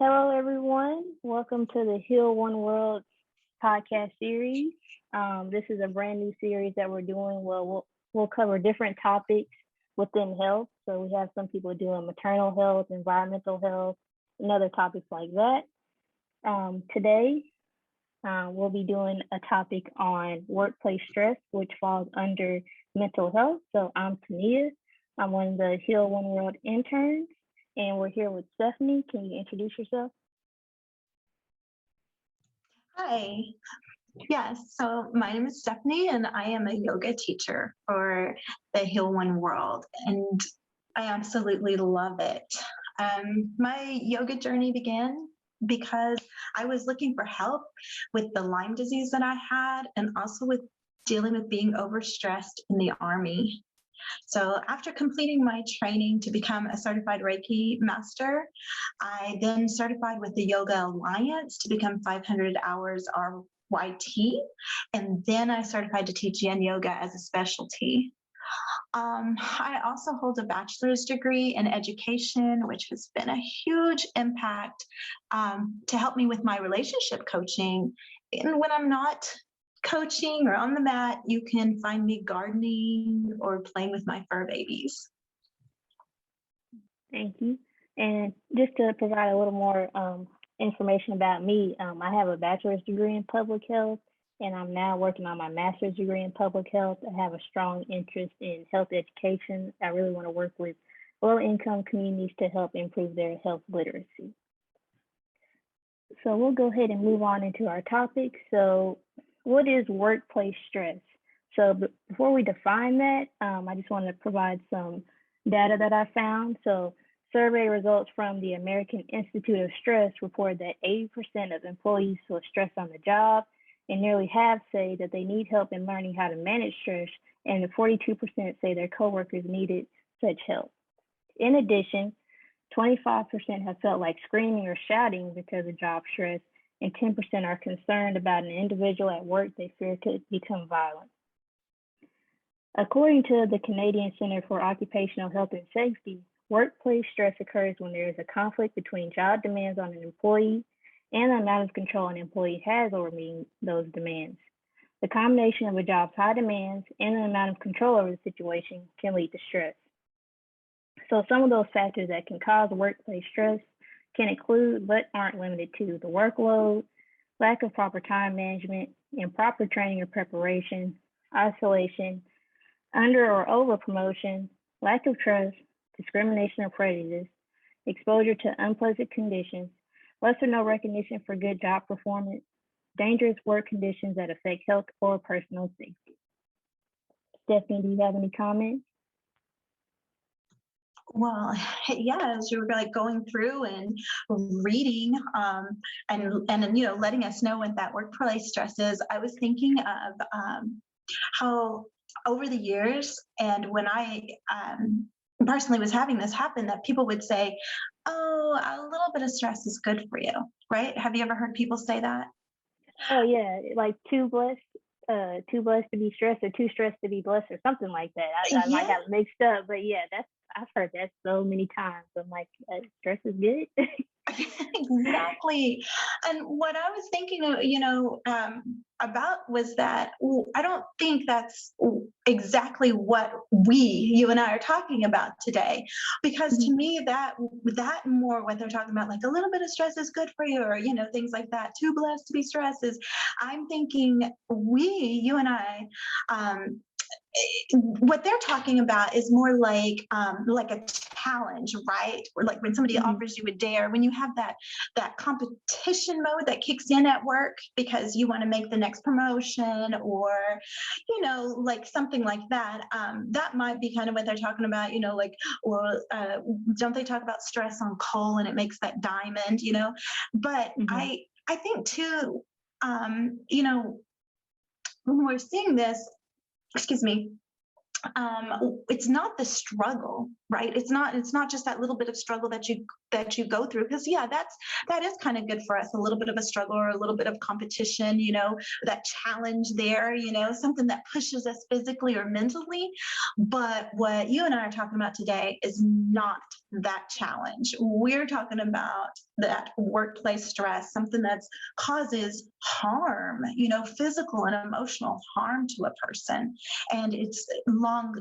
Hello, everyone. Welcome to the Heal One World podcast series. This is a brand new series that we're doing. We'll cover different topics within health. So we have some people doing maternal health, environmental health, and other topics like that. Today, we'll be doing a topic on workplace stress, which falls under mental health. So I'm Tania. I'm one of the Heal One World interns, and we're here with Stephanie. Can you introduce yourself? Hi. Yes, so my name is Stephanie, and I am a yoga teacher for the Heal One World, and I absolutely love it. My yoga journey began because I was looking for help with the Lyme disease that I had, and also with dealing with being overstressed in the Army. So after completing my training to become a certified Reiki master, I then certified with the Yoga Alliance to become 500 hours RYT, and then I certified to teach Yin Yoga as a specialty. I also hold a bachelor's degree in education, which has been a huge impact to help me with my relationship coaching. And when I'm not coaching or on the mat, you can find me gardening or playing with my fur babies. Thank you. And just to provide a little more information about me, I have a bachelor's degree in public health, and I'm now working on my master's degree in public health. I have a strong interest in health education. I really want to work with low-income communities to help improve their health literacy. So we'll go ahead and move on into our topic. So what is workplace stress? So before we define that, I just want to provide some data that I found. So survey results from the American Institute of Stress report that 80% of employees feel stressed on the job, and nearly half say that they need help in learning how to manage stress, and 42% say their coworkers needed such help. In addition, 25% have felt like screaming or shouting because of job stress, and 10% are concerned about an individual at work they fear could become violent. According to the Canadian Centre for Occupational Health and Safety, workplace stress occurs when there is a conflict between job demands on an employee and the amount of control an employee has over meeting those demands. The combination of a job's high demands and the amount of control over the situation can lead to stress. So some of those factors that can cause workplace stress can include, but aren't limited to, the workload, lack of proper time management, improper training or preparation, isolation, under or over promotion, lack of trust, discrimination or prejudice, exposure to unpleasant conditions, less or no recognition for good job performance, dangerous work conditions that affect health or personal safety. Stephanie, do you have any comments? Well, yeah, as you were like going through and reading and letting us know what that workplace stress is, I was thinking of how over the years, and when I personally was having this happen, that people would say, "Oh, a little bit of stress is good for you," right? Have you ever heard people say that? Oh yeah, like too blessed to be stressed, or too stressed to be blessed, or something like that. I might have mixed up, but yeah, I've heard that so many times. I'm like, stress is good. Exactly. And what I was thinking, about was that I don't think that's exactly what you and I are talking about today, because to me that more what they're talking about, like a little bit of stress is good for you, or things like that. Too blessed to be stressed is. I'm thinking you and I. What they're talking about is more like a challenge, right? Or like when somebody offers you a dare, when you have that competition mode that kicks in at work because you want to make the next promotion, or like something like that. That might be kind of what they're talking about, don't they talk about stress on coal and it makes that diamond, But I think too, when we're seeing this, excuse me, it's not the struggle, right? It's not just that little bit of struggle that you go through, because that is kind of good for us, a little bit of a struggle or a little bit of competition, that challenge there, something that pushes us physically or mentally. But what you and I are talking about today is not that challenge. We're talking about that workplace stress, something that causes harm, physical and emotional harm to a person. And it's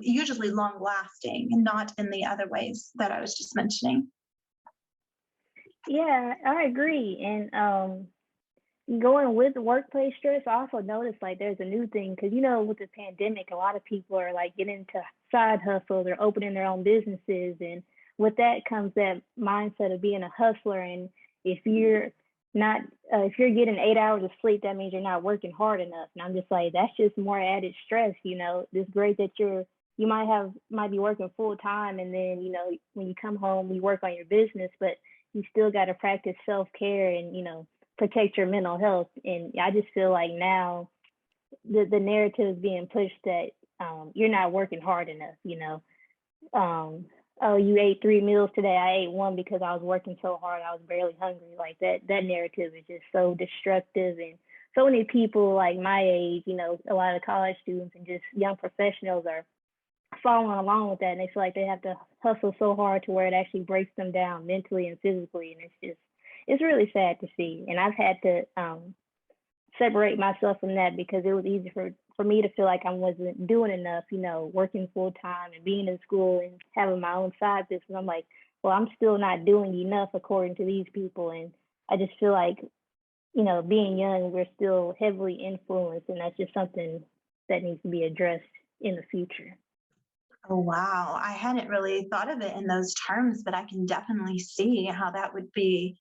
usually long lasting, not in the other ways that I was just mentioning. Yeah, I agree. And going with the workplace stress, I also noticed like there's a new thing because with the pandemic, a lot of people are like getting into side hustles or opening their own businesses, and with that comes that mindset of being a hustler. And if you're not, if you're getting 8 hours of sleep, that means you're not working hard enough. And I'm just like, that's just more added stress. It's great that you might be working full time, and then when you come home, you work on your business, but you still got to practice self care and protect your mental health. And I just feel like now the narrative is being pushed that you're not working hard enough. Oh, you ate 3 meals today. I ate one because I was working so hard. I was barely hungry. Like that narrative is just so destructive. And so many people like my age, a lot of college students and just young professionals are following along with that. And they feel like they have to hustle so hard to where it actually breaks them down mentally and physically. And it's really sad to see. And I've had to separate myself from that because it was easy for me to feel like I wasn't doing enough, working full time and being in school and having my own side business. I'm like, well, I'm still not doing enough according to these people. And I just feel like, being young, we're still heavily influenced, and that's just something that needs to be addressed in the future. Oh, wow. I hadn't really thought of it in those terms, but I can definitely see how that would be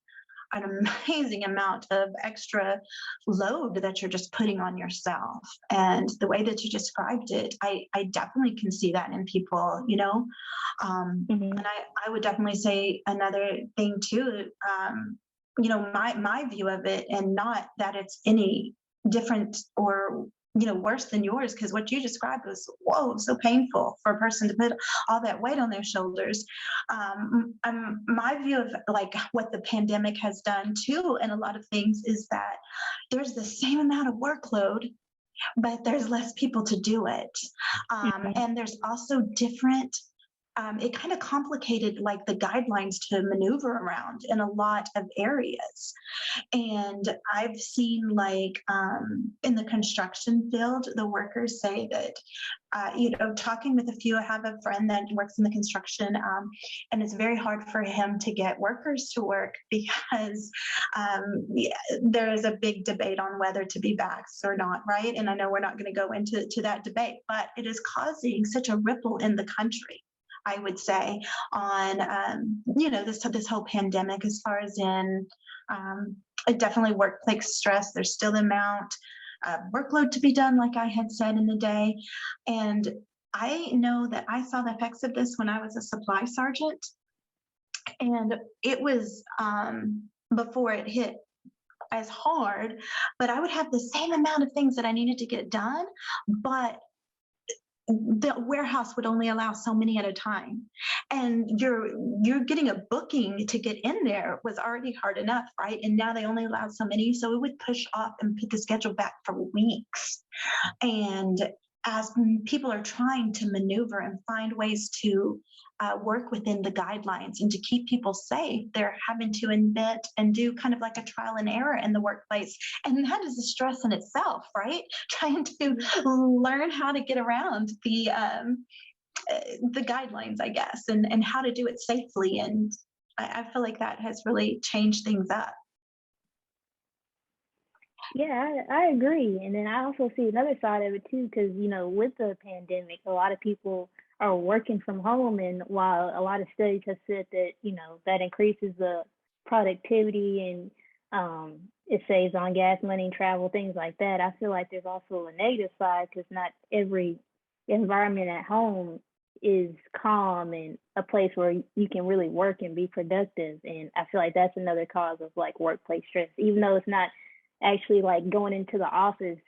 an amazing amount of extra load that you're just putting on yourself. And the way that you described it, I definitely can see that in people. Hmm. And I would definitely say another thing too, my view of it, and not that it's any different or worse than yours, because what you described was, whoa, so painful for a person to put all that weight on their shoulders. My view of like what the pandemic has done too, and a lot of things, is that there's the same amount of workload, but there's less people to do it. Hmm. And there's also different, it kind of complicated like the guidelines to maneuver around in a lot of areas. And I've seen like in the construction field, the workers say that, talking with a few, I have a friend that works in the construction, and it's very hard for him to get workers to work because yeah, there is a big debate on whether to be vaxxed or not, right? And I know we're not going to go into that debate, but it is causing such a ripple in the country, I would say, on this whole pandemic, as far as in um, definitely workplace stress. There's still the amount of workload to be done, like I had said in the day. And I know that I saw the effects of this when I was a supply sergeant, and it was before it hit as hard, but I would have the same amount of things that I needed to get done, but the warehouse would only allow so many at a time, and you're getting a booking to get in there was already hard enough, right? And now they only allow so many, so it would push off and put the schedule back for weeks. And as people are trying to maneuver and find ways to work within the guidelines and to keep people safe, they're having to invent and do kind of like a trial and error in the workplace. And that is a stress in itself, right? Trying to learn how to get around the guidelines, I guess, and how to do it safely. And I feel like that has really changed things up. Yeah, I agree. And then I also see another side of it too, because with the pandemic, a lot of people are working from home, and while a lot of studies have said that that increases the productivity and it saves on gas money, travel, things like that. I feel like there's also a negative side because not every environment at home is calm and a place where you can really work and be productive. And I feel like that's another cause of like workplace stress, even though it's not actually like going into the office.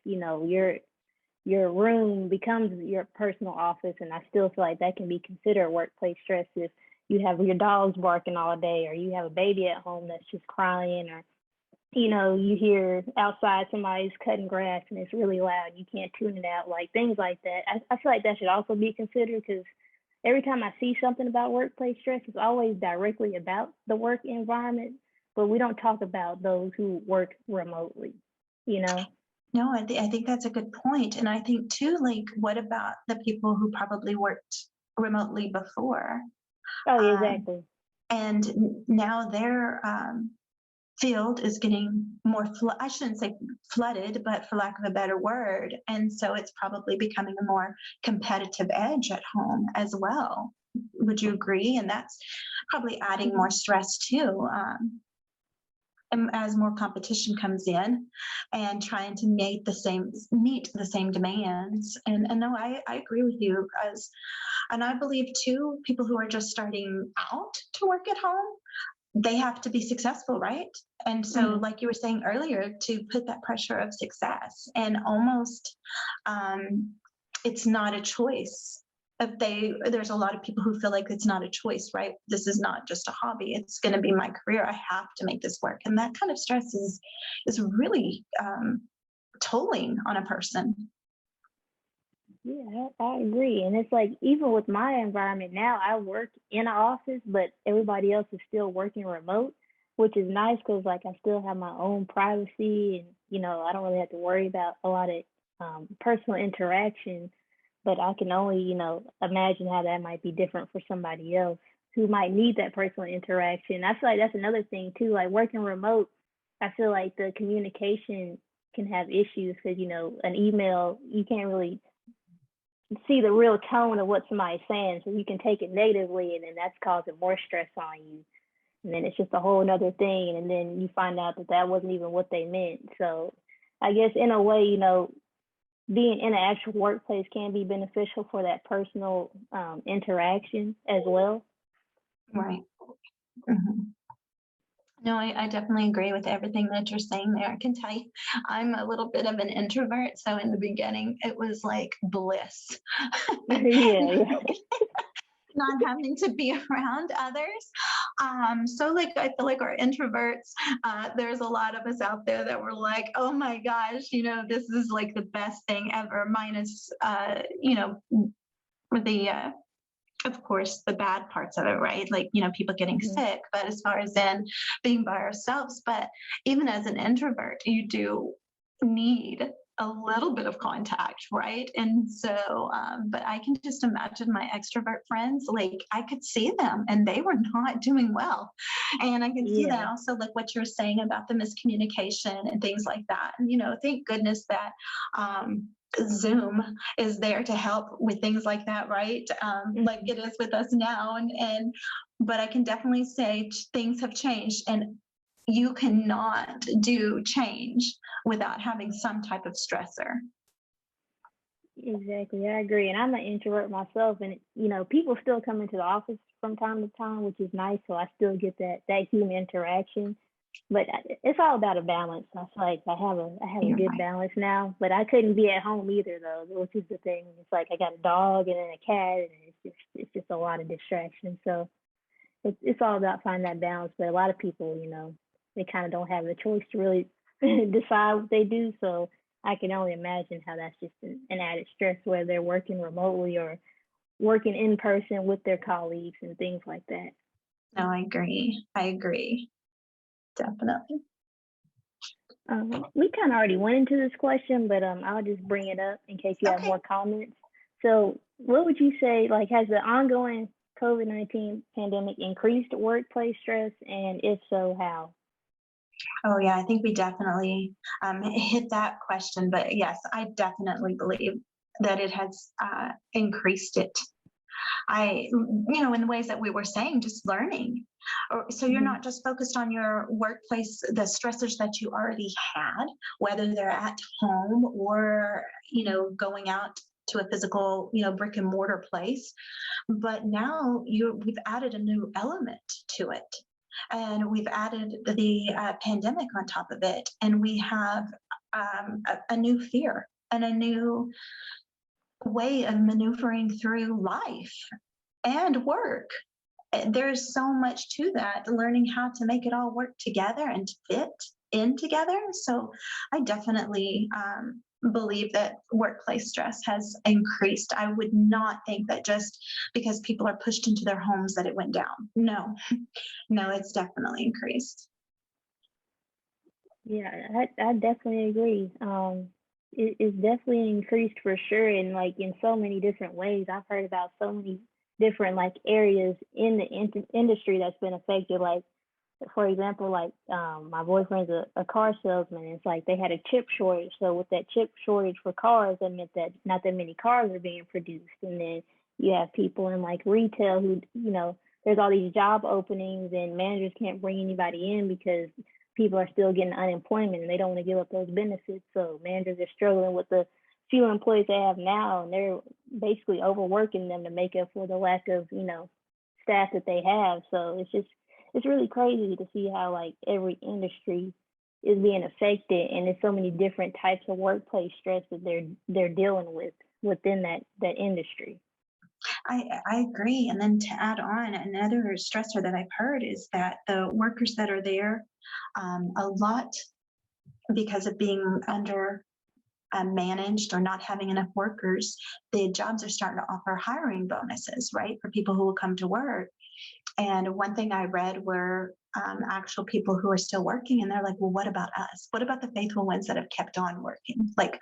Your room becomes your personal office, and I still feel like that can be considered workplace stress if you have your dogs barking all day, or you have a baby at home that's just crying, or you hear outside somebody's cutting grass and it's really loud, you can't tune it out, like things like that. I feel like that should also be considered because every time I see something about workplace stress, it's always directly about the work environment, but we don't talk about those who work remotely, you know? No, I think that's a good point. And I think too, like, what about the people who probably worked remotely before? Oh, yeah, Um, exactly. and now their field is getting more, I shouldn't say flooded, but for lack of a better word. And so it's probably becoming a more competitive edge at home as well. Would you agree? And that's probably adding Mhm. more stress too. And as more competition comes in and trying to meet the same demands. And no, I agree with you, as and I believe too, people who are just starting out to work at home, they have to be successful, right? And so, Mhm. like you were saying earlier, to put that pressure of success and almost, um, it's not a choice. If there's a lot of people who feel like it's not a choice, right? This is not just a hobby. It's going to be my career. I have to make this work, and that kind of stress is really tolling on a person. Yeah, I agree. And it's like, even with my environment now, I work in an office, but everybody else is still working remote, which is nice because, like, I still have my own privacy and, I don't really have to worry about a lot of personal interaction. But I can only, imagine how that might be different for somebody else who might need that personal interaction. I feel like that's another thing, too. Like, working remote, I feel like the communication can have issues because, an email, you can't really see the real tone of what somebody's saying. So you can take it negatively, and then that's causing more stress on you. And then it's just a whole other thing. And then you find out that that wasn't even what they meant. So I guess in a way, being in an actual workplace can be beneficial for that personal interaction as well. Right. Mhm. No, I definitely agree with everything that you're saying there. I can tell you, I'm a little bit of an introvert. So in the beginning, it was like bliss. Yeah, yeah. Not having to be around others. So like I feel like our introverts, there's a lot of us out there that were like, oh my gosh, this is like the best thing ever, minus the of course the bad parts of it, right? Like, people getting Hmm. sick, but as far as in being by ourselves, but even as an introvert, you do need a little bit of contact, right? And so, but I can just imagine my extrovert friends, like I could see them and they were not doing well. And I can see that Yeah. also, like what you're saying about the miscommunication and things like that. And, thank goodness that Zoom is there to help with things like that, right? Like Hmm. it is with us now. But I can definitely say things have changed, and you cannot do change without having some type of stressor. Exactly. I agree. And I'm an introvert myself, and people still come into the office from time to time, which is nice. So I still get that human interaction. But it's all about a balance. I feel like I have a You're good right. balance now. But I couldn't be at home either, though, which is the thing. It's like I got a dog and then a cat, and it's just a lot of distractions. So it's all about finding that balance. But a lot of people, they kind of don't have the choice to really decide what they do. So I can only imagine how that's just an added stress, whether they're working remotely or working in person with their colleagues and things like that. No, I agree. I agree. Definitely. We kind of already went into this question, but I'll just bring it up in case you have Okay. more comments. So, what would you say, like, has the ongoing COVID-19 pandemic increased workplace stress, and if so, how? Oh, yeah. I think we definitely hit that question. But yes, I definitely believe that it has increased it. In the ways that we were saying, just learning. So you're Hmm. not just focused on your workplace, the stressors that you already had, whether they're at home or, going out to a physical, brick and mortar place. But now we've added a new element to it. And we've added the pandemic on top of it. And we have a new fear and a new way of maneuvering through life and work. There's so much to that, learning how to make it all work together and fit in together. So I definitely believe that workplace stress has increased. I would not think that just because people are pushed into their homes that it went down. No, no, it's definitely increased. Yeah, I definitely agree. It's definitely increased for sure, and like in so many different ways. I've heard about so many different like areas in the industry that's been affected. Like, for example, like my boyfriend's a car salesman. It's like they had a chip shortage. So with that chip shortage for cars, that meant that not that many cars are being produced. And then you have people in like retail who, there's all these job openings and managers can't bring anybody in because people are still getting unemployment and they don't want to give up those benefits. So managers are struggling with the few employees they have now, and they're basically overworking them to make up for the lack of, staff that they have. So it's really crazy to see how like every industry is being affected, and there's so many different types of workplace stress that they're dealing with within that industry. I agree. And then to add on, another stressor that I've heard is that the workers that are there, a lot because of being under managed or not having enough workers, the jobs are starting to offer hiring bonuses, right, for people who will come to work. And one thing I read were actual people who are still working, and they're like, well, what about us? What about the faithful ones that have kept on working? Like,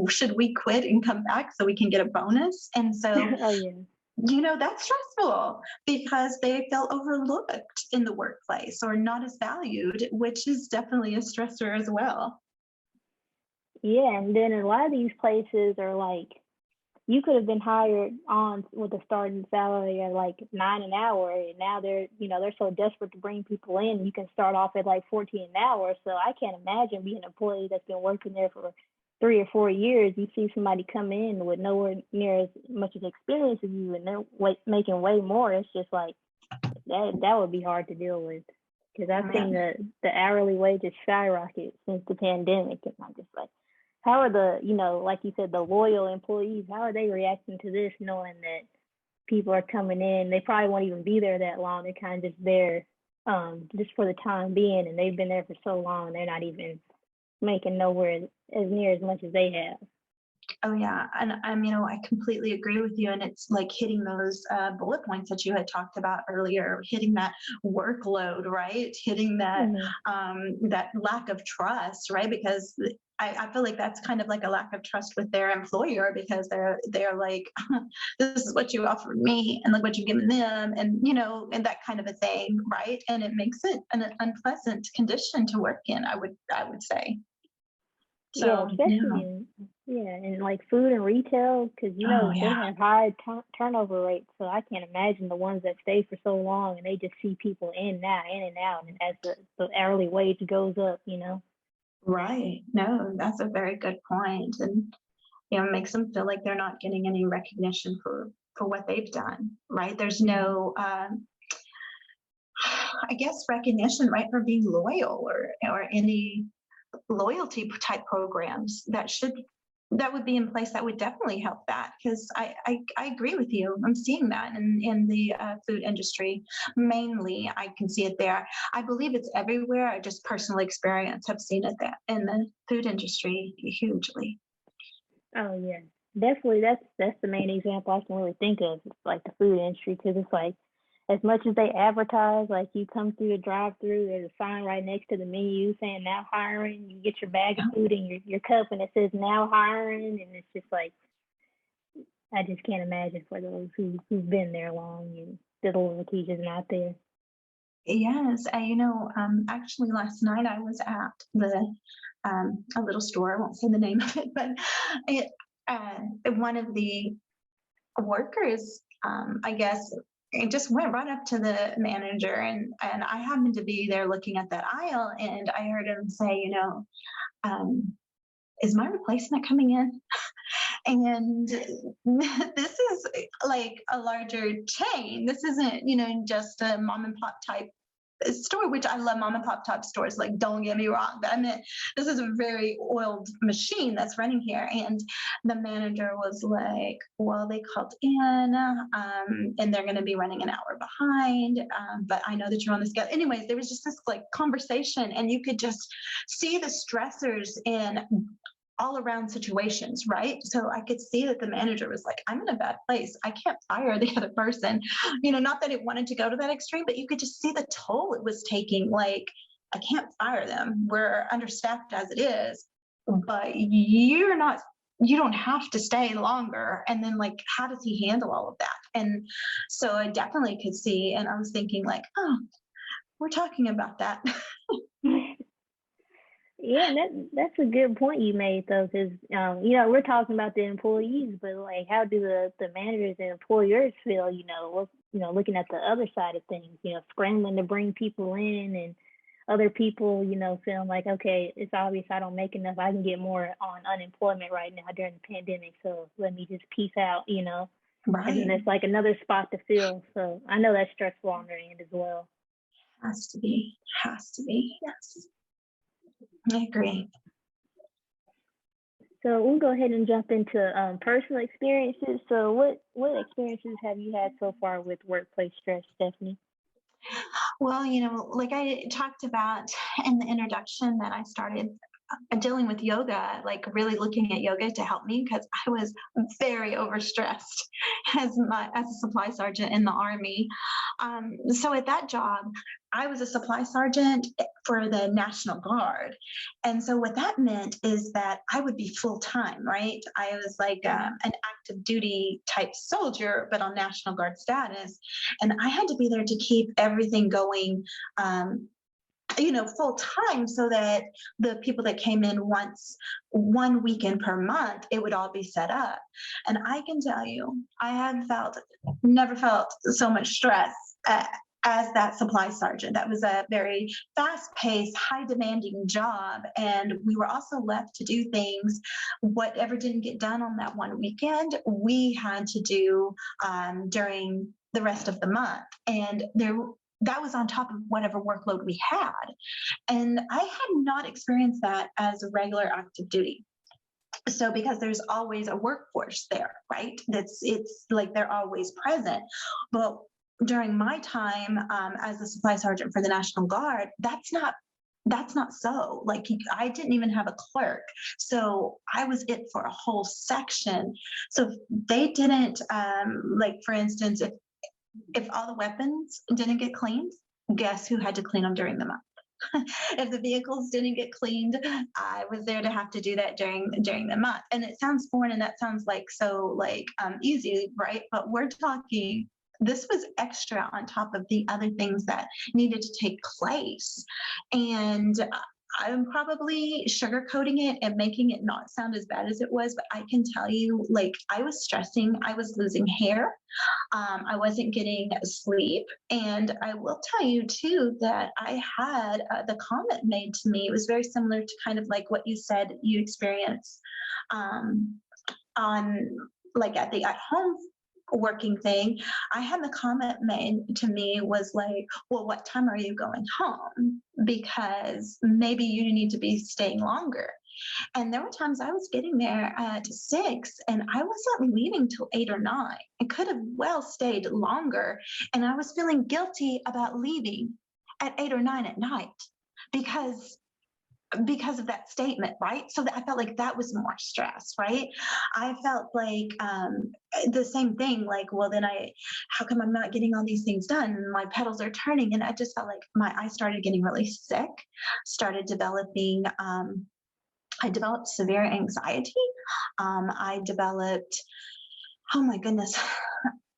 should we quit and come back so we can get a bonus? And so, Oh yeah. that's stressful because they felt overlooked in the workplace or not as valued, which is definitely a stressor as well. Yeah, and then a lot of these places are like you could have been hired on with a starting salary at like 9 an hour, and now they're so desperate to bring people in. You can start off at like 14 an hour. So I can't imagine being an employee that's been working there for 3 or 4 years. You see somebody come in with nowhere near as much as experience as you, and they're making way more. It's just like that would be hard to deal with because I've seen the hourly wages skyrocket since the pandemic, and I'm just like, how are like you said, the loyal employees, how are they reacting to this, knowing that people are coming in? They probably won't even be there that long. They're kind of just there just for the time being, and they've been there for so long, they're not even making nowhere as near as much as they have. Oh yeah, and I completely agree with you. And it's like hitting those bullet points that you had talked about earlier, hitting that workload, right? Hitting that Mm-hmm. that lack of trust, right? Because I feel like that's kind of like a lack of trust with their employer because they're like, this is what you offered me, and look what you've given them, and and that kind of a thing, right? And it makes it an unpleasant condition to work in. I would say. Yeah, So especially yeah. in like food and retail, because Oh they yeah. have high turnover rates. So I can't imagine the ones that stay for so long and they just see people in and out, and as the hourly wage goes up. Right. No, that's a very good point. And it makes them feel like they're not getting any recognition for what they've done, right? There's Hmm. no I guess recognition, right, for being loyal or any loyalty type programs that would be in place that would definitely help that because I agree with you. I'm seeing that in the food industry mainly. I can see it there. I believe it's everywhere. I just personal experience have seen it there in the food industry hugely. Oh yeah, definitely. That's the main example I can really think of. It's like the food industry, because it's like as much as they advertise, like you come through the drive-through, there's a sign right next to the menu saying now hiring. You get your bag of food in your cup, and it says now hiring, and it's just like I just can't imagine for those who've been there long and the loyalty is not there. Yes, actually last night I was at the a little store. I won't say the name of it, but it one of the workers, I guess, it just went right up to the manager, and I happened to be there looking at that aisle, and I heard him say, um, "Is my replacement coming in?" And this is like a larger chain. This isn't, just a mom and pop type store, which I love mom and pop type stores. Like, don't get me wrong, but I mean, this is a very oiled machine that's running here. And the manager was like, "Well, they called in, and they're going to be running an hour behind. But I know that you're on the schedule." Anyways, there was just this like conversation, and you could just see the stressors in all around situations, right? So I could see that the manager was like, I'm in a bad place. I can't fire the other person. Not that it wanted to go to that extreme, but you could just see the toll it was taking. Like, I can't fire them. We're understaffed as it is, but you don't have to stay longer. And then, like, how does he handle all of that? And so I definitely could see, and I was thinking, like, oh, we're talking about that. Yeah, that's a good point you made though, because we're talking about the employees, but like, how do the managers and employers feel? Looking at the other side of things, scrambling to bring people in, and other people, feeling like, okay, it's obvious I don't make enough. I can get more on unemployment right now during the pandemic, so let me just peace out, and then Right. it's like another spot to fill. So I know that's stressful on their end as well. Has to be. Has to be. Yes. I agree. So we'll go ahead and jump into personal experiences. So what experiences have you had so far with workplace stress, Stephanie? Well, like I talked about in the introduction, that I started dealing with yoga, like really looking at yoga to help me, because I was very overstressed as a supply sergeant in the Army. So at that job, I was a supply sergeant for the National Guard. And so what that meant is that I would be full time, right? I was like an active duty type soldier, but on National Guard status. And I had to be there to keep everything going. Full time, so that the people that came in once one weekend per month, it would all be set up. And I can tell you, I have never felt so much stress as that supply sergeant. That was a very fast paced, high demanding job. And we were also left to do things, whatever didn't get done on that one weekend, we had to do during the rest of the month. And that was on top of whatever workload we had. And I had not experienced that as a regular active duty. So because there's always a workforce there, right? It's like they're always present. But during my time as a supply sergeant for the National Guard, that's not so. Like, I didn't even have a clerk, so I was it for a whole section. So they didn't, like, for instance, if all the weapons didn't get cleaned, guess who had to clean them during the month? If the vehicles didn't get cleaned, I was there to have to do that during the month. And it sounds foreign, and that sounds like so easy, right? But we're talking. This was extra on top of the other things that needed to take place, and I'm probably sugarcoating it and making it not sound as bad as it was, but I can tell you, like, I was stressing, I was losing hair, I wasn't getting sleep. And I will tell you, too, that I had the comment made to me. It was very similar to kind of like what you said you experienced on, like, at the at home working thing. I had the comment made to me was like, well, what time are you going home? Because maybe you need to be staying longer. And there were times I was getting there at 6 and I wasn't leaving till 8 or 9. I could have well stayed longer. And I was feeling guilty about leaving at 8 or 9 at night because of that statement, right? So that I felt like that was more stress, right? I felt like the same thing, like, well, then how come I'm not getting all these things done? And my pedals are turning. And I just felt like I started getting really sick, started developing, I developed severe anxiety. I developed, oh my goodness,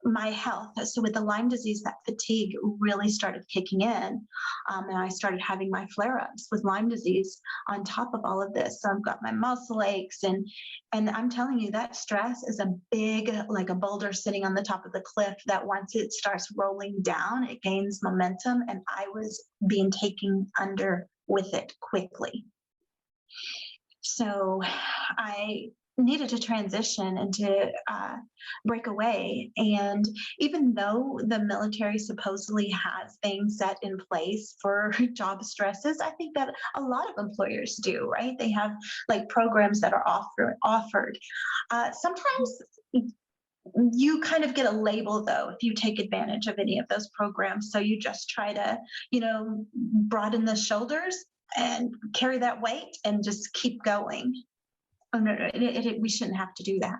my health. So with the Lyme disease, that fatigue really started kicking in. And I started having my flare-ups with Lyme disease on top of all of this. So I've got my muscle aches, and I'm telling you, that stress is a big, like a boulder sitting on the top of the cliff, that once it starts rolling down, it gains momentum. And I was being taken under with it quickly. So I needed to transition and to break away. And even though the military supposedly has things set in place for job stresses, I think that a lot of employers do, right? They have like programs that are offered. Sometimes you kind of get a label, though, if you take advantage of any of those programs. So you just try to, broaden the shoulders and carry that weight and just keep going. Oh, no, no, we shouldn't have to do that.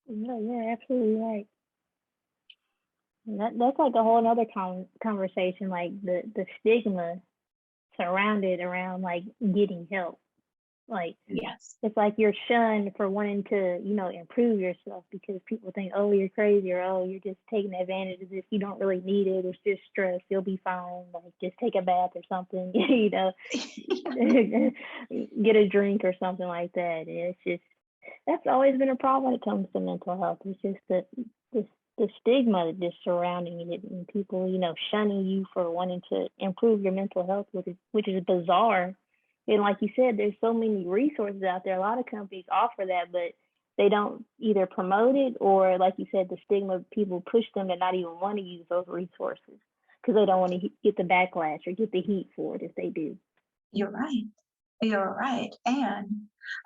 No, you're absolutely right. And that's like a whole other conversation, like the stigma surrounded around like getting help. Like Yes. it's like you're shunned for wanting to, improve yourself because people think, oh, you're crazy, or oh, you're just taking advantage of this. You don't really need it. It's just stress. You'll be fine. Like just take a bath or something, get a drink or something like that. And it's just that's always been a problem when it comes to mental health. It's just the the stigma just surrounding it and people, shunning you for wanting to improve your mental health, which is bizarre. And like you said, there's so many resources out there. A lot of companies offer that, but they don't either promote it or, like you said, the stigma people push them to not even want to use those resources because they don't want to get the backlash or get the heat for it if they do. You're right. You're right. And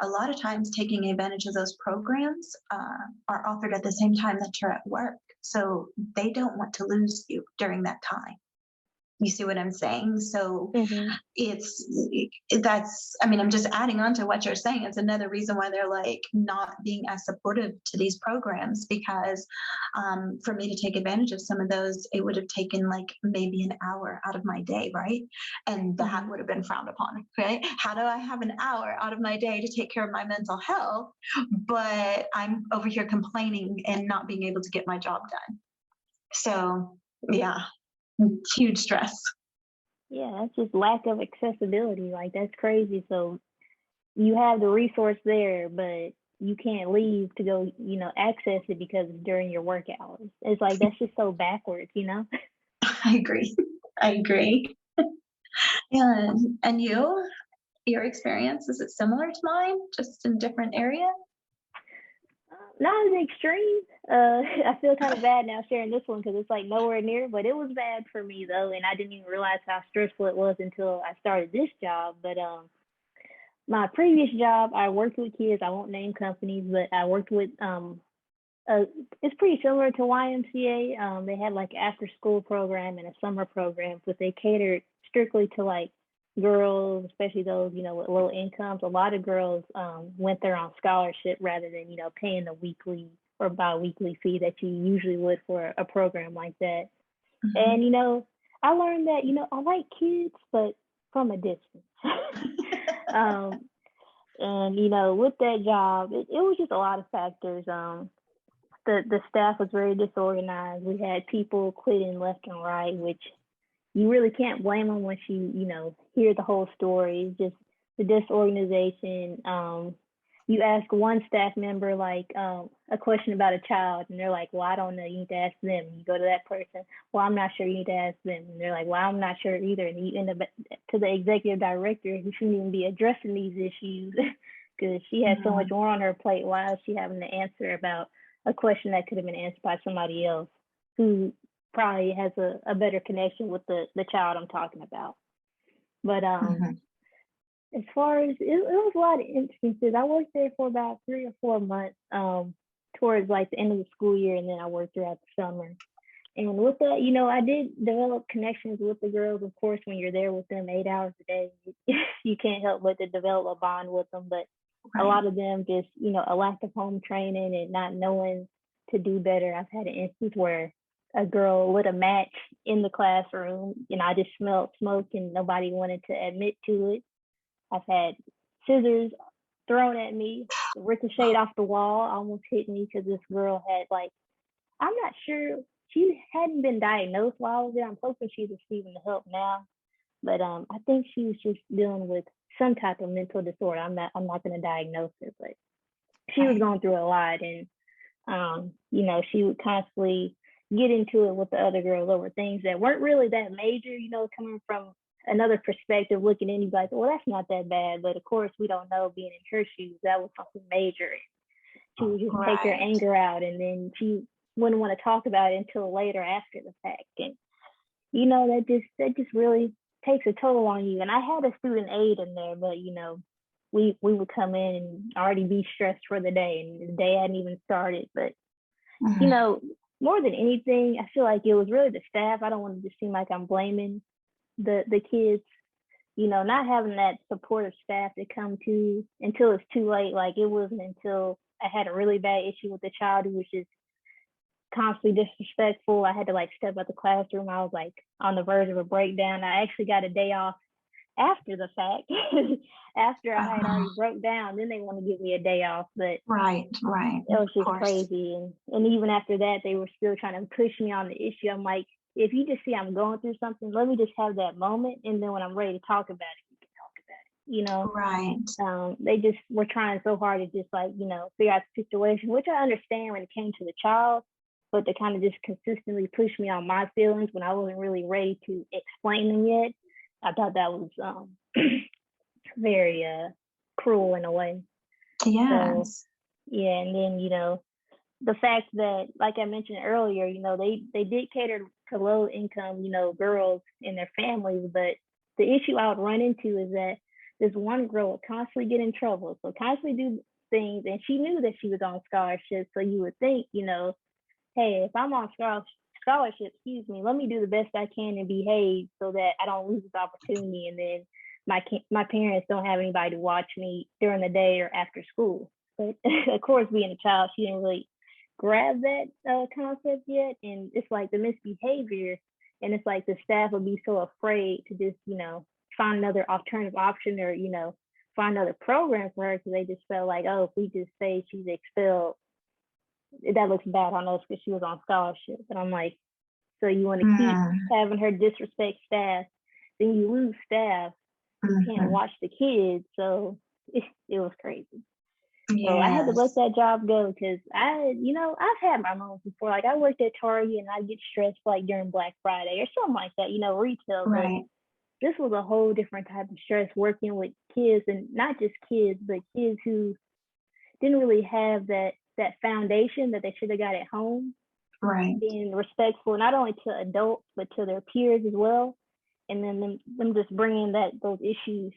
a lot of times taking advantage of those programs are offered at the same time that you're at work. So they don't want to lose you during that time. You see what I'm saying? So Hmm. it's that's I mean, I'm just adding on to what you're saying. It's another reason why they're like not being as supportive to these programs because for me to take advantage of some of those, it would have taken like maybe an hour out of my day, right? And that Hmm. would have been frowned upon, right? How do I have an hour out of my day to take care of my mental health, but I'm over here complaining and not being able to get my job done? So yeah, huge stress. Yeah, that's just lack of accessibility. Like that's crazy. So you have the resource there, but you can't leave to go, access it because it's during your work hours. It's like that's just so backwards. I agree. I agree. And your experience, is it similar to mine, just in different area? Not as extreme. I feel kind of bad now sharing this one because it's like nowhere near, but it was bad for me though, and I didn't even realize how stressful it was until I started this job. But my previous job, I worked with kids. I won't name companies, but I worked with uh, it's pretty similar to YMCA. They had like after school program and a summer program, but they catered strictly to like girls, especially those with low incomes. A lot of girls went there on scholarship rather than paying the weekly or bi-weekly fee that you usually would for a program like that. And Mhm. I learned that I like kids, but from a distance. um, and with that job, it was just a lot of factors. The staff was very disorganized. We had people quitting left and right, which you really can't blame them once you hear the whole story. It's just the disorganization. You ask one staff member like a question about a child, and they're like, "Well, I don't know. You need to ask them." You go to that person. Well, I'm not sure. You need to ask them. And they're like, "Well, I'm not sure either." And you end up to the executive director who shouldn't even be addressing these issues because she has so much Mhm. more on her plate. Why is she having to answer about a question that could have been answered by somebody else who probably has a better connection with the child I'm talking about. But Mhm. as far as it was a lot of instances. I worked there for about 3 or 4 months, towards like the end of the school year, and then I worked throughout the summer. And with that, I did develop connections with the girls. Of course, when you're there with them 8 hours a day, you can't help but to develop a bond with them. But a Right. lot of them just, a lack of home training and not knowing to do better. I've had an instance where a girl lit a match in the classroom, and I just smelled smoke, and nobody wanted to admit to it. I've had scissors thrown at me, ricocheted off the wall, almost hit me because this girl had like I'm not sure. She hadn't been diagnosed while I was there. I'm hoping she's receiving the help now, but I think she was just dealing with some type of mental disorder. I'm not going to diagnose her, but she was Right. going through a lot, and she would constantly get into it with the other girls over things that weren't really that major. Coming from another perspective, looking in, you like, well, that's not that bad. But of course, we don't know. Being in her shoes, that was something major. She would just take her Right. anger out, and then she wouldn't want to talk about it until later after the fact. And that just really takes a toll on you. And I had a student aide in there, but we would come in and already be stressed for the day, and the day hadn't even started. But you Mhm. know, more than anything, I feel like it was really the staff. I don't want to just seem like I'm blaming the kids. not having that supportive staff to come to until it's too late. Like it wasn't until I had a really bad issue with the child who was just constantly disrespectful. I had to like step out the classroom. I was like on the verge of a breakdown. I actually got a day off after the fact. After I had Uh-huh. already broke down, then they want to give me a day off. But Right, right. it was Of just course. crazy. And even after that, they were still trying to push me on the issue. I'm like, if you just see I'm going through something, let me just have that moment. And then when I'm ready to talk about it, we can talk about it. Right. They just were trying so hard to just like, figure out the situation, which I understand when it came to the child, but to kind of just consistently push me on my feelings when I wasn't really ready to explain them yet, I thought that was very cruel in a way. So Yes. yeah, and then the fact that, like I mentioned earlier, they did cater to low income, girls and their families, but the issue I would run into is that this one girl would constantly get in trouble, so constantly do things, and she knew that she was on scholarship, so you would think, hey, if I'm on scholarship, excuse me, let me do the best I can and behave so that I don't lose this opportunity, and then my parents don't have anybody to watch me during the day or after school. But of course, being a child, she didn't really grab that concept yet, and it's like the misbehavior, and it's like the staff would be so afraid to just find another alternative option, or find another program for her, because they just felt like, oh, if we just say she's expelled, that looks bad on us because she was on scholarship. And I'm like, so you want to keep Mm, having her disrespect staff, then you lose staff, you can't mhm. watch the kids. So it was crazy. So I had to let Yes. that job go because I've had my moments before. Like I worked at Target and I get stressed like during Black Friday or something like that, retail. But Right. this was a whole different type of stress working with kids, and not just kids, but kids who didn't really have that foundation that they should have got at home, Right. being respectful not only to adults but to their peers as well, and then them just bringing those issues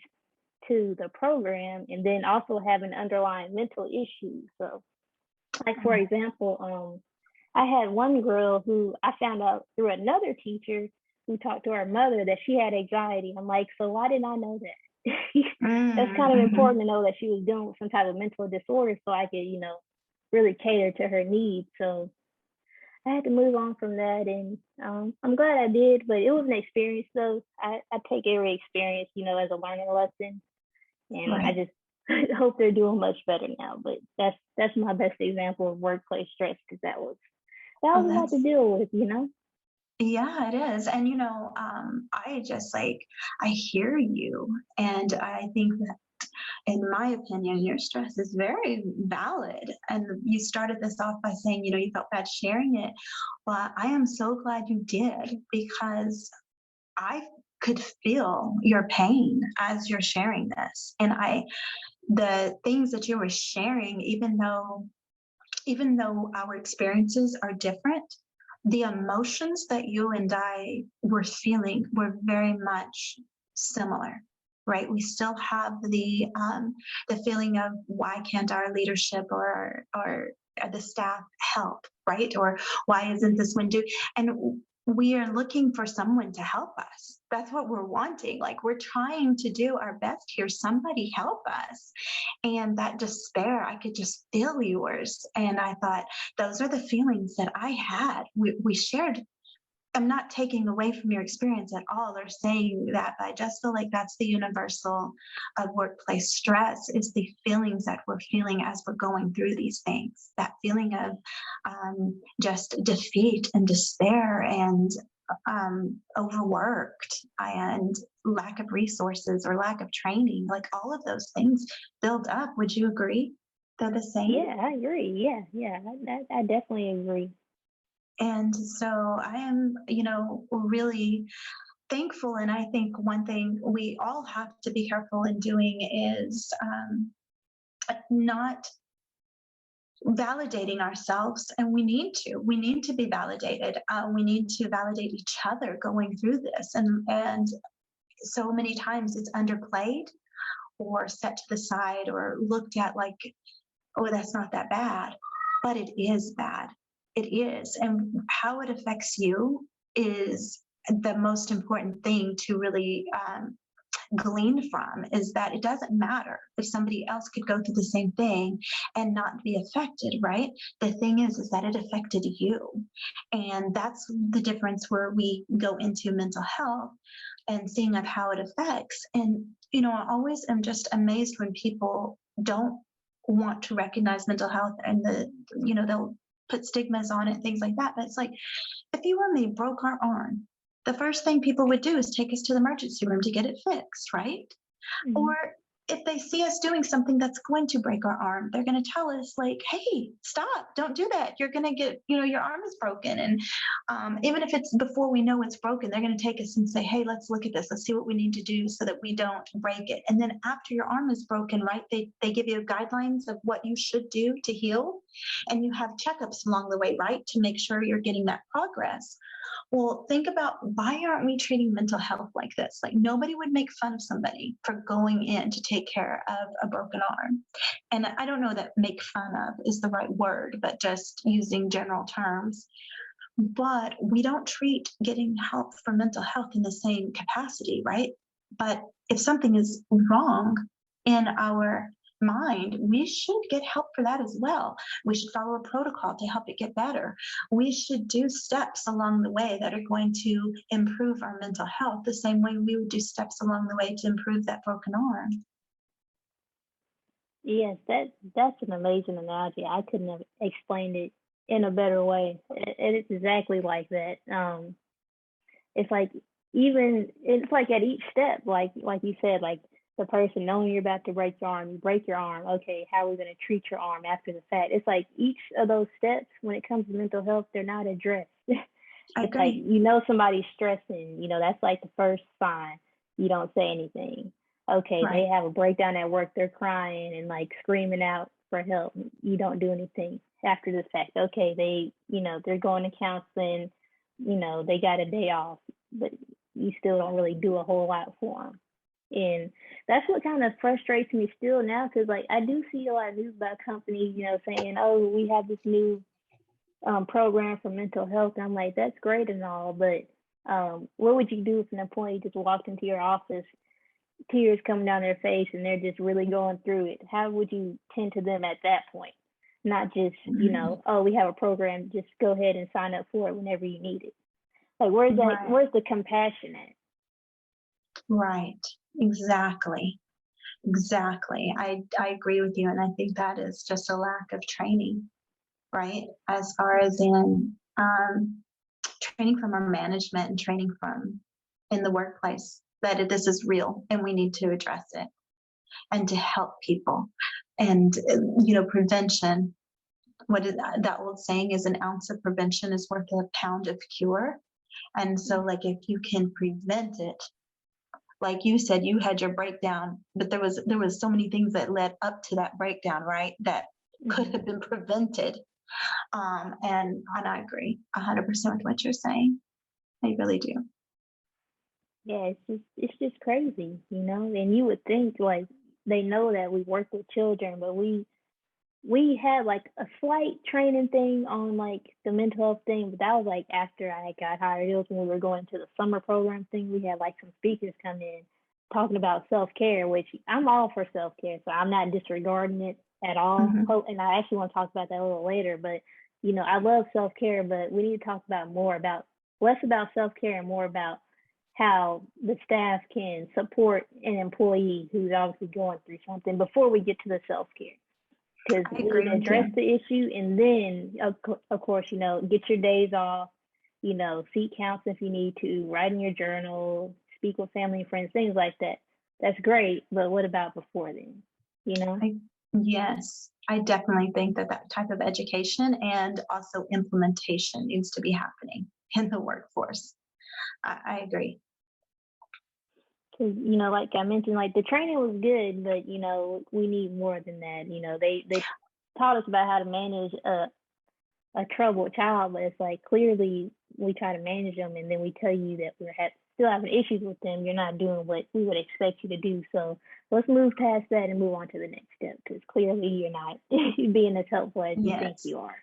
to the program, and then also having underlying mental issues. So, like for Mm. example, I had one girl who I found out through another teacher who talked to her mother that she had anxiety. I'm like, so why didn't I know that? That's kind of Mm-hmm. important to know that she was dealing with some type of mental disorder, so I could, really cater to her needs. So I had to move on from that, and I'm glad I did. But it was an experience, though. I take every experience, as a learning lesson, and I Right. just hope they're doing much better now. But that's my best example of workplace stress, because that Oh, was a lot to that's deal with. yeah, it is. And I just like I hear you, and I think that in my opinion, your stress is very valid. And you started this off by saying, you felt bad sharing it. Well, I am so glad you did because I could feel your pain as you're sharing this. And the things that you were sharing, even though our experiences are different, the emotions that you and I were feeling were very much similar, right? We still have the feeling of why can't our leadership or the staff help, right? Or why isn't this one due? And we are looking for someone to help us. That's what we're wanting. Like we're trying to do our best here. Somebody help us. And that despair, I could just feel yours. And I thought, those are the feelings that I had. We shared. I'm not taking away from your experience at all or saying that, but I just feel like that's the universal of workplace stress is the feelings that we're feeling as we're going through these things. That feeling of just defeat and despair and overworked and lack of resources or lack of training, like all of those things build up. Would you agree? They're the same. Yeah, I agree. Yeah, yeah, I definitely agree. And so I am, really thankful. And I think one thing we all have to be careful in doing is not validating ourselves. And we need to be validated. We need to validate each other going through this. And so many times it's underplayed or set to the side or looked at like, oh, that's not that bad. But it is bad. It is. And how it affects you is the most important thing to really gleaned from is that it doesn't matter if somebody else could go through the same thing and not be affected, right? The thing is that it affected you. And that's the difference where we go into mental health and seeing of how it affects. And, I always am just amazed when people don't want to recognize mental health and they'll put stigmas on it, things like that. But it's like, if you and me broke our arm, the first thing people would do is take us to the emergency room to get it fixed, right? Mhm. Or if they see us doing something that's going to break our arm, they're going to tell us, like, hey, stop, don't do that. You're going to get, your arm is broken. And even if it's before we know it's broken, they're going to take us and say, hey, let's look at this. Let's see what we need to do so that we don't break it. And then after your arm is broken, right, they give you guidelines of what you should do to heal. And you have checkups along the way, right, to make sure you're getting that progress. Well, think about, why aren't we treating mental health like this? Like, nobody would make fun of somebody for going in to take care of a broken arm. And I don't know that make fun of is the right word, but just using general terms. But we don't treat getting help for mental health in the same capacity, right? But if something is wrong in our mind, we should get help for that as well. We should follow a protocol to help it get better. We should do steps along the way that are going to improve our mental health the same way we would do steps along the way to improve that broken arm. Yes, that's an amazing analogy. I couldn't have explained it in a better way. It's exactly like that. It's like, even it's like at each step, like you said, like the person knowing you're about to break your arm, you break your arm. Okay, how are we going to treat your arm after the fact? It's like each of those steps, when it comes to mental health, they're not addressed. I It's like, agree. somebody's stressing. That's like the first sign. You don't say anything. Okay, they Right. have a breakdown at work. They're crying and like screaming out for help. You don't do anything after the fact. Okay, they're going to counseling. They got a day off, but you still don't really do a whole lot for them. And that's what kind of frustrates me still now, because like I do see a lot of news about companies, saying, "Oh, we have this new program for mental health." And I'm like, that's great and all, but what would you do if an employee just walked into your office, tears coming down their face, and they're just really going through it? How would you tend to them at that point? Not just, Mhm. oh, we have a program, just go ahead and sign up for it whenever you need it. Like, where's that? Right. Where's the compassion at? Right. Exactly. Exactly. I agree with you. And I think that is just a lack of training, right? As far as Mm-hmm. in training from our management and training from in the workplace that this is real and we need to address it and to help people. And, prevention, what is that old saying is, an ounce of prevention is worth a pound of cure. And so, like, if you can prevent it, like you said, you had your breakdown, but there was so many things that led up to that breakdown, right? That could Mm-hmm. have been prevented. And I agree 100% with what you're saying. I really do. Yeah, it's just crazy, And you would think like they know that we work with children, but we had like a slight training thing on like the mental health thing, but that was like after I got hired. It was when we were going to the summer program thing. We had like some speakers come in talking about self care, which I'm all for self care, so I'm not disregarding it at all. Hmm. And I actually want to talk about that a little later, but I love self care, but we need to talk about less about self care and more about how the staff can support an employee who's obviously going through something before we get to the self care, because I we need agree to with address you. the issue, and then of course, get your days off, seek counseling if you need to, write in your journal, speak with family and friends, things like that. That's great, but what about before then? you know I, yes, I definitely think that that type of education and also implementation needs to be happening in the workforce. I agree. because like I mentioned, like the training was good, but we need more than that. They taught us about how to manage a troubled child, but it's like clearly we try to manage them, and then we tell you that still having issues with them. You're not doing what we would expect you to do. So let's move past that and move on to the next step, because clearly you're not being as helpful as you think Yes. you are.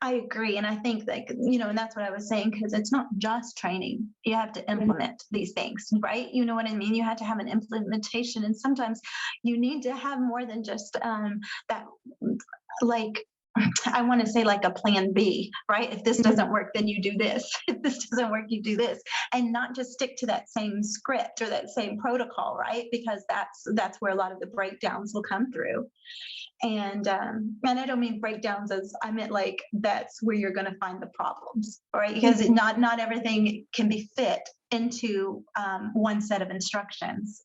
I agree. And I think that, you know, and that's what I was saying, because it's not just training. You have to implement these things, right? You know what I mean? You have to have an implementation. And sometimes you need to have more than just that, like, I want to say like a plan B, right? If this Mhm. doesn't work, then you do this. If this doesn't work, you do this, and not just stick to that same script or that same protocol, right? Because that's where a lot of the breakdowns will come through. And I don't mean breakdowns as I meant like that's where you're going to find the problems, right? Because Mhm. not everything can be fit into one set of instructions.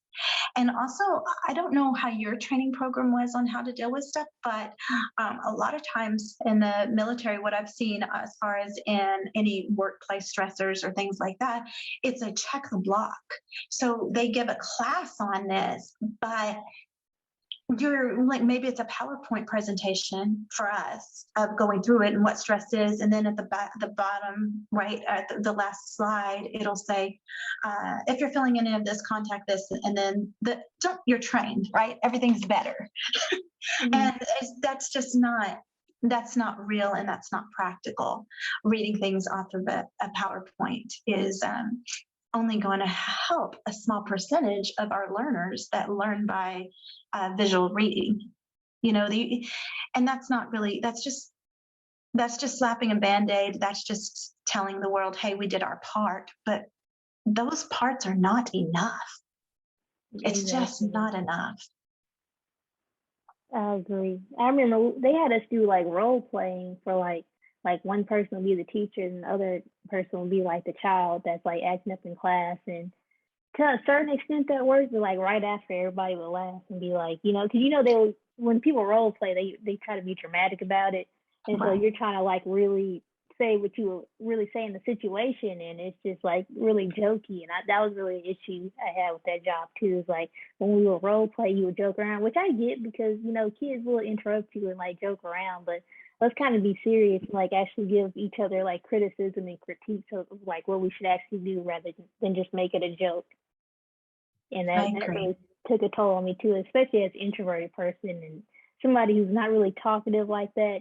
And also, I don't know how your training program was on how to deal with stuff, but a lot of times in the military, what I've seen as far as in any workplace stressors or things like that, it's a check the block. So they give a class on this, but you're like, maybe it's a PowerPoint presentation for us of going through it and what stress is, and then at the back, the bottom right at the last slide, it'll say, if you're feeling any of this, contact this, and then you're trained, right? Everything's better, Mhm. and that's not real and that's not practical. Reading things off of a PowerPoint is only going to help a small percentage of our learners that learn by visual reading. You know, and that's not really, that's just slapping a band-aid. That's just telling the world, hey, we did our part. But those parts are not enough. It's just Exactly. not enough. I agree. I remember they had us do like role playing for like one person would be the teacher and the other person would be like the child that's like acting up in class, and to a certain extent that works, but like right after everybody would laugh and be like, because they would, when people role play, they try to be dramatic about it, and so Right. you're trying to like really say what you were really saying in the situation, and it's just like really jokey, and that was really an issue I had with that job too. Is like when we would role play, you would joke around, which I get because kids will interrupt you and like joke around, but let's kind of be serious and like actually give each other like criticism and critiques of like what we should actually do rather than just make it a joke. And I that agree. really took a toll on me too, especially as an introverted person and somebody who's not really talkative like that,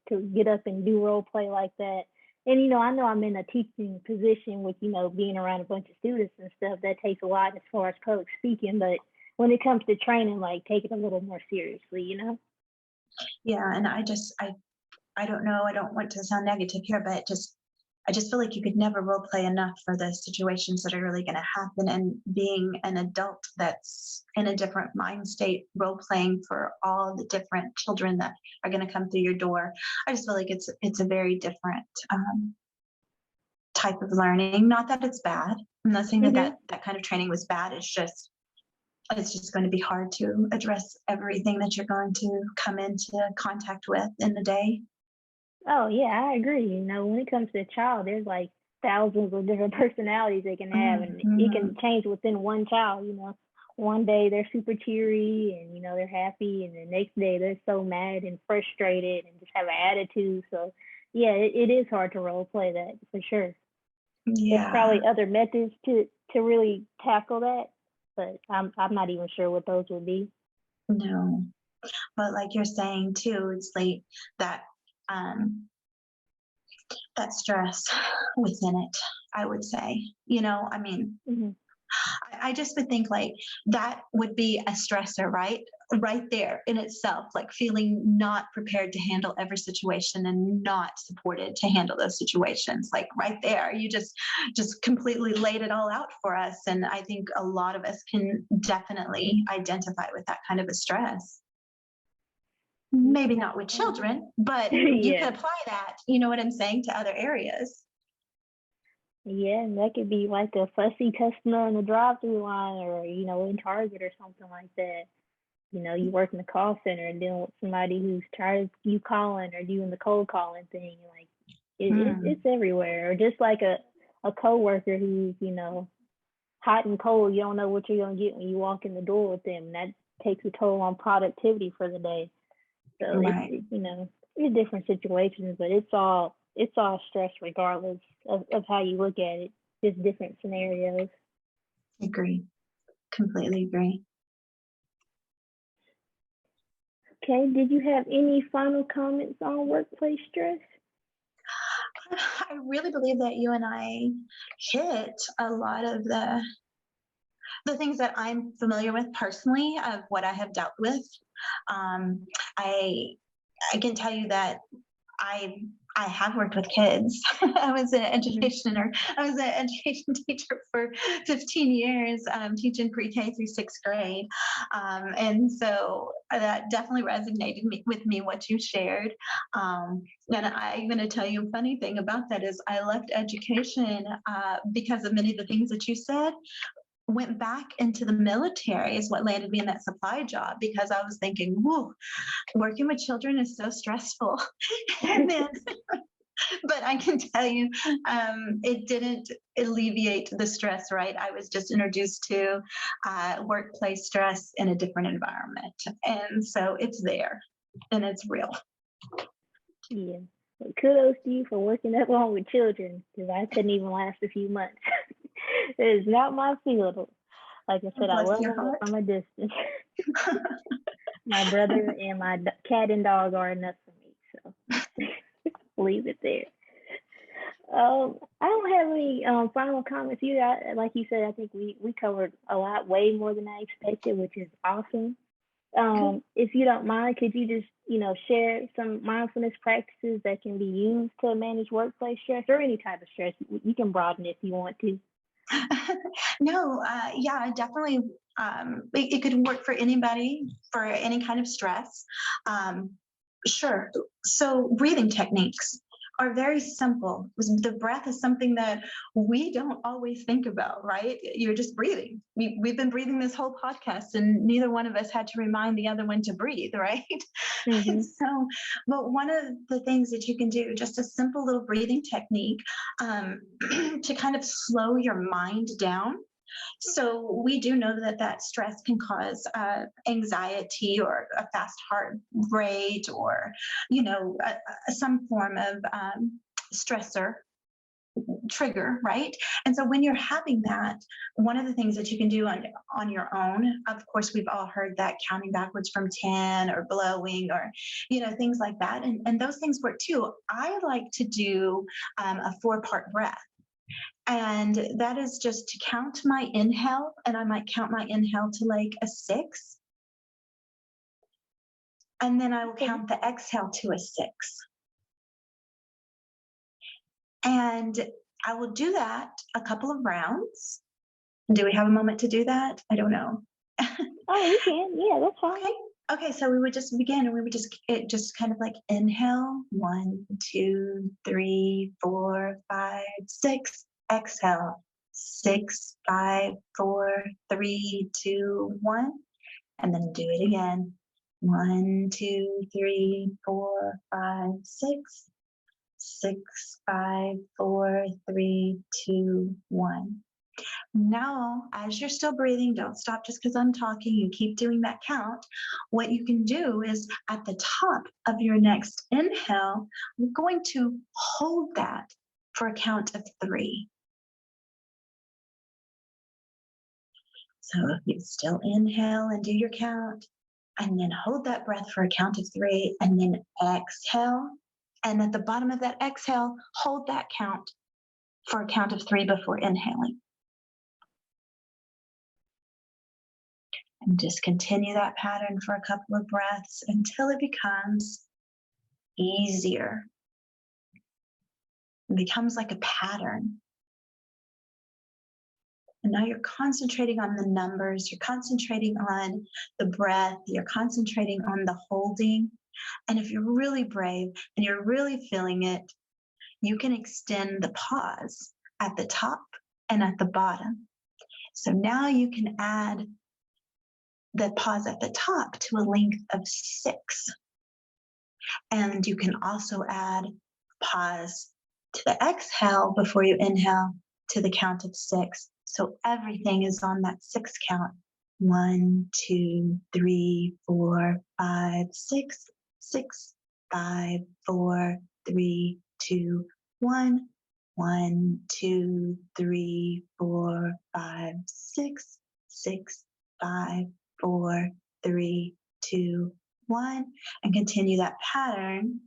to get up and do role play like that. And I know I'm in a teaching position with, being around a bunch of students and stuff. That takes a lot as far as public speaking, but when it comes to training, like take it a little more seriously. Yeah. And I don't know. I don't want to sound negative here, but I just feel like you could never role play enough for the situations that are really going to happen. And being an adult that's in a different mind state, role playing for all the different children that are going to come through your door, I just feel like it's a very different type of learning. Not that it's bad. I'm not saying that Mhm. that kind of training was bad. It's just going to be hard to address everything that you're going to come into contact with in the day. Oh yeah, I agree. When it comes to a child, there's like thousands of different personalities they can have, and it can Mm-hmm. change within one child. One day they're super cheery and they're happy, and the next day they're so mad and frustrated and just have an attitude. So yeah, it is hard to role play that for sure. There's Yeah. probably other methods to really tackle that, but I'm not even sure what those would be. No. But like you're saying too, it's like that um that stress within it, I would say. I mean, Hmm. I just would think like that would be a stressor, right? Right there in itself, like feeling not prepared to handle every situation and not supported to handle those situations. Like right there, you just completely laid it all out for us. And I think a lot of us can definitely identify with that kind of a stress. Maybe not with children, but you Yeah. can apply that, you know what I'm saying, to other areas. Yeah, and that could be like a fussy customer on the drive-through line, or in Target or something like that. You work in the call center and dealing with somebody who's tired of you calling or doing the cold calling thing. Like it's Mm, everywhere. Or just like a coworker who's hot and cold. You don't know what you're gonna get when you walk in the door with them. And that takes a toll on productivity for the day. So right. it's different situations, but it's all stress regardless of how you look at it. Just different scenarios. Agree. Completely agree. Okay, did you have any final comments on workplace stress? I really believe that you and I hit a lot of the things that I'm familiar with personally of what I have dealt with. Um, I I can tell you that I I have worked with kids. I was an Mhm. education or I was an education teacher for 15 years, teaching pre-K through sixth grade, and so that definitely resonated with me what you shared. Um, and I'm going to tell you a funny thing about that is I left education because of many of the things that you said, went back into the military is what landed me in that supply job because I was thinking, whoa, working with children is so stressful. And then, but I can tell you, it didn't alleviate the stress, right? I was just introduced to workplace stress in a different environment. And so it's there and it's real. Yeah. Well, kudos to you for working that long with children, because I couldn't even last a few months. It is not my field. Like I said, I Bless love your them, but heart. from a distance. My brother and my cat and dog are enough for me. So leave it there. I don't have any final comments either. Like you said, I think we covered a lot, way more than I expected, which is awesome. If you don't mind, could you just share some mindfulness practices that can be used to manage workplace stress or any type of stress? You can broaden it if you want to. No, yeah, definitely. It could work for anybody for any kind of stress. Um, sure. So, breathing techniques are very simple. The breath is something that we don't always think about, right? You're just breathing. We've been breathing this whole podcast, and neither one of us had to remind the other one to breathe, right? And Mm-hmm. so, but one of the things that you can do, just a simple little breathing technique, um, to kind of slow your mind down. So we do know that stress can cause anxiety or a fast heart rate, or some form of stressor trigger, right? And so when you're having that, one of the things that you can do on your own, of course, we've all heard that counting backwards from 10 or blowing or things like that, and those things work too. I like to do a four-part breath, and that is just to count my inhale, and I might count my inhale to like a 6, and then I will Okay. count the exhale to a 6. And I will do that a couple of rounds. Do we have a moment to do that? I don't know. Oh, we can. Yeah, that's fine. Okay. Okay, so we would just begin and we would just kind of like inhale 1, 2, 3, 4, 5, 6. Exhale 6, 5, 4, 3, 2, 1. And then do it again. 1, 2, 3, 4, 5, 6. 6, 5, 4, 3, 2, 1. Now, as you're still breathing, don't stop just because I'm talking. You keep doing that count. What you can do is at the top of your next inhale, we're going to hold that for a count of 3. So you still inhale and do your count, and then hold that breath for a count of 3, and then exhale. And at the bottom of that exhale, hold that count for a count of 3 before inhaling. And just continue that pattern for a couple of breaths until it becomes easier. It becomes like a pattern. And now you're concentrating on the numbers, you're concentrating on the breath, you're concentrating on the holding. And if you're really brave and you're really feeling it, you can extend the pause at the top and at the bottom. So now you can add the pause at the top to a length of 6. And you can also add pause to the exhale before you inhale to the count of 6. So everything is on that 6 count. 1, 2, 3, 4, 5, 6, 6, 5, 4, 3, 2, 1. 1, 2, 3, 4, 5, 6, 6, 5, 4, 3, 2, 1, and continue that pattern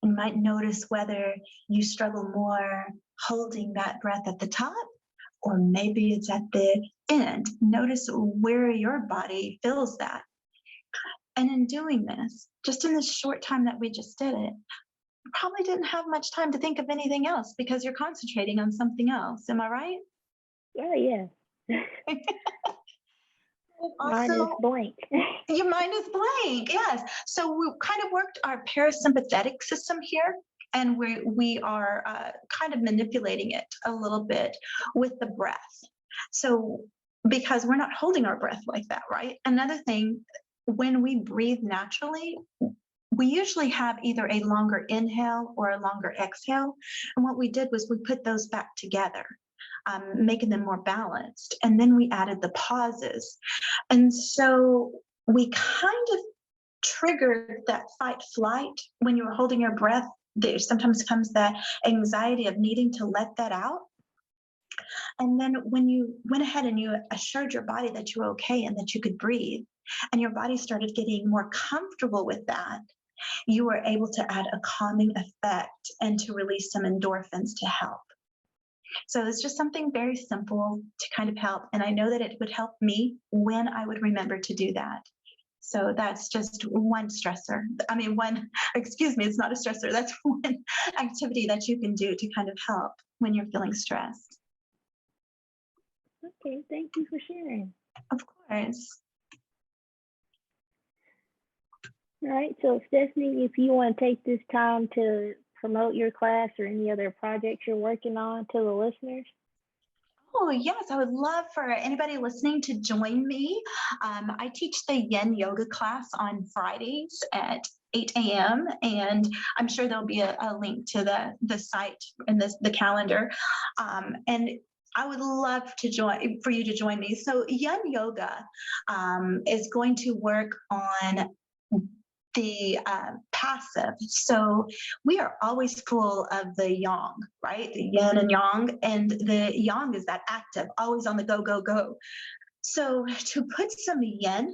You might notice whether you struggle more holding that breath at the top, or maybe it's at the end. Notice where your body feels that. And in doing this, just in this short time that we just did it, you probably didn't have much time to think of anything else because you're concentrating on something else. Am I right? Oh, yeah. Mine is Also, blank. your mind is blank. Yes. So we kind of worked our parasympathetic system here, and we are kind of manipulating it a little bit with the breath. So because we're not holding our breath like that, right? Another thing, when we breathe naturally, we usually have either a longer inhale or a longer exhale. And what we did was we put those back together, making them more balanced. And then we added the pauses. And so we kind of triggered that fight flight. When you're holding your breath, there sometimes comes that anxiety of needing to let that out. And then when you went ahead and you assured your body that you were okay and that you could breathe, and your body started getting more comfortable with that, you were able to add a calming effect and to release some endorphins to help. So it's just something very simple to kind of help. And I know that it would help me when I would remember to do that. So that's just one stressor. I mean, excuse me, it's not a stressor. That's one activity that you can do to kind of help when you're feeling stressed. Okay, thank you for sharing. Of course. All right, so Stephanie, if you want to take this time to promote your class or any other projects you're working on to the listeners. Oh, yes, I would love for anybody listening to join me. I teach the Yin Yoga class on Fridays at 8 a.m. and I'm sure there'll be a link to the site and the calendar. And I would love for you to join me. So Yin Yoga is going to work on the passive. So we are always full of the yang, right? The yin and yang, and the yang is that active, always on the go, go, go. So to put some yin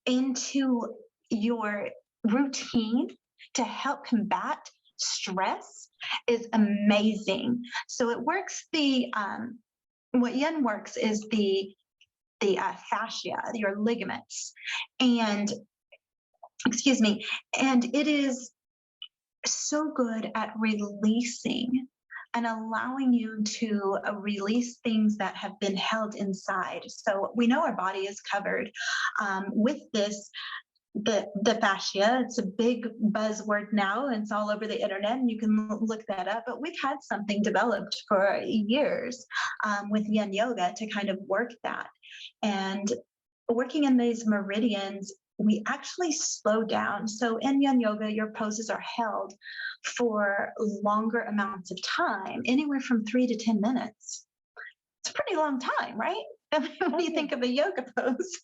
into your routine to help combat stress is amazing. So it works what yin works is the fascia, your ligaments, and excuse me, and it is so good at releasing and allowing you to release things that have been held inside. So we know our body is covered with this. The fascia, it's a big buzzword now, and it's all over the internet, and you can look that up. But we've had something developed for years with Yin Yoga to kind of work that. And working in these meridians, we actually slow down. So in Yin Yoga, your poses are held for longer amounts of time, anywhere from 3 to 10 minutes. It's a pretty long time, right? When you think of a yoga pose.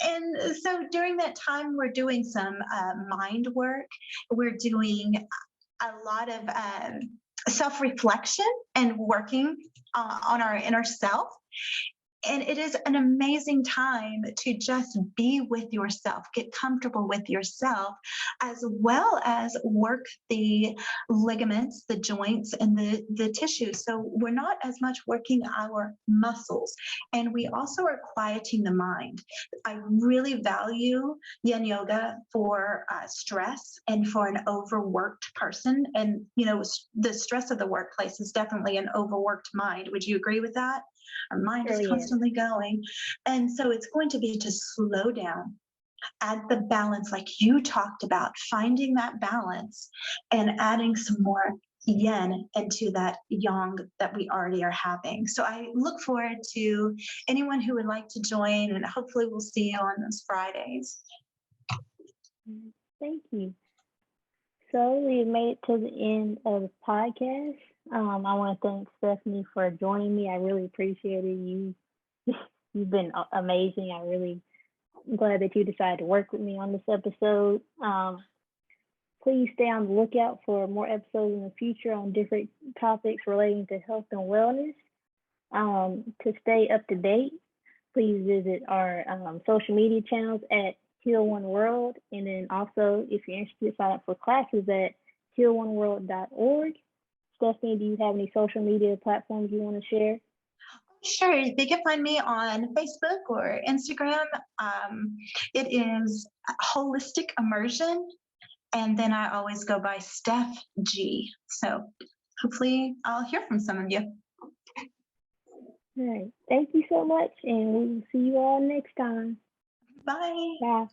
And so during that time, we're doing some mind work. We're doing a lot of self-reflection and working on our inner self. And it is an amazing time to just be with yourself, get comfortable with yourself, as well as work the ligaments, the joints, and the tissues. So we're not as much working our muscles. And we also are quieting the mind. I really value Yin Yoga for stress and for an overworked person. And, the stress of the workplace is definitely an overworked mind. Would you agree with that? Our mind is constantly going. And so it's going to be to slow down, add the balance like you talked about, finding that balance and adding some more yin into that yang that we already are having. So I look forward to anyone who would like to join, and hopefully we'll see you on those Fridays. Thank you. So we've made it to the end of the podcast. I want to thank Stephanie for joining me. I really appreciated you. You've been amazing. I'm glad that you decided to work with me on this episode. Please stay on the lookout for more episodes in the future on different topics relating to health and wellness. To stay up to date, please visit our social media channels at Heal One World. And then also, if you're interested, sign up for classes at healoneworld.org. Stephanie, do you have any social media platforms you want to share? Sure, they can find me on Facebook or Instagram. It is Holistic Immersion, and then I always go by Steph G. So hopefully I'll hear from some of you. All right. Thank you so much, and we will see you all next time. Bye. Bye.